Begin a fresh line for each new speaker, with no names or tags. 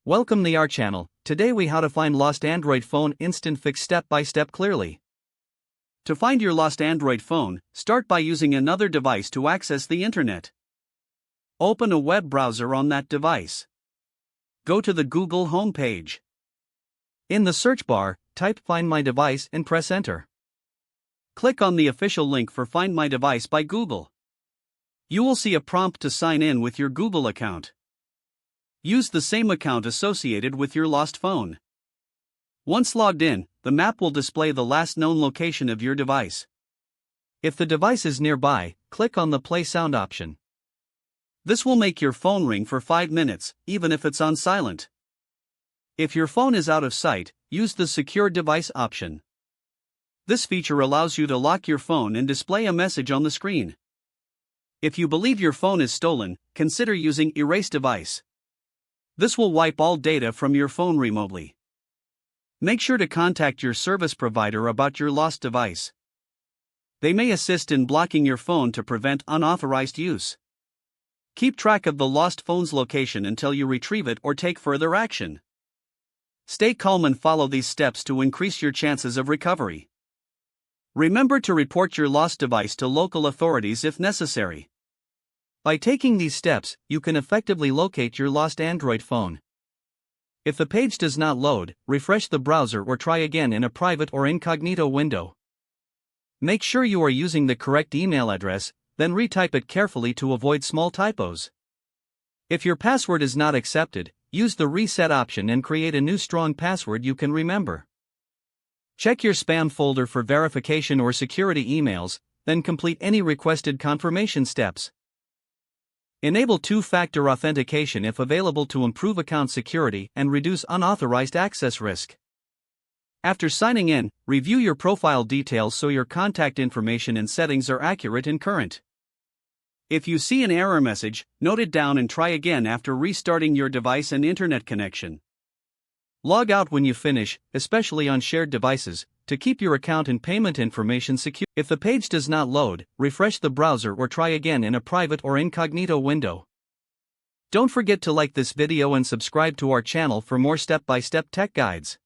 Welcome to our channel. Today we how to find lost Android phone instant fix step by step clearly. To find your lost Android phone, start by using another device to access the internet. Open a web browser on that device. Go to the Google home page. In the search bar, type Find My Device and press enter. Click on the official link for Find My Device by Google. You will see a prompt to sign in with your Google account. Use the same account associated with your lost phone. Once logged in, the map will display the last known location of your device. If the device is nearby, click on the play sound option. This will make your phone ring for 5 minutes, even if it's on silent. If your phone is out of sight, use the secure device option. This feature allows you to lock your phone and display a message on the screen. If you believe your phone is stolen, consider using Erase Device. This will wipe all data from your phone remotely. Make sure to contact your service provider about your lost device. They may assist in blocking your phone to prevent unauthorized use. Keep track of the lost phone's location until you retrieve it or take further action. Stay calm and follow these steps to increase your chances of recovery. Remember to report your lost device to local authorities if necessary. By taking these steps, you can effectively locate your lost Android phone. If the page does not load, refresh the browser or try again in a private or incognito window. Make sure you are using the correct email address, then retype it carefully to avoid small typos. If your password is not accepted, use the reset option and create a new strong password you can remember. Check your spam folder for verification or security emails, then complete any requested confirmation steps. Enable two-factor authentication if available to improve account security and reduce unauthorized access risk. After signing in, review your profile details so your contact information and settings are accurate and current. If you see an error message, note it down and try again after restarting your device and internet connection. Log out when you finish, especially on shared devices, to keep your account and payment information secure. If the page does not load, refresh the browser or try again in a private or incognito window. Don't forget to like this video and subscribe to our channel for more step-by-step tech guides.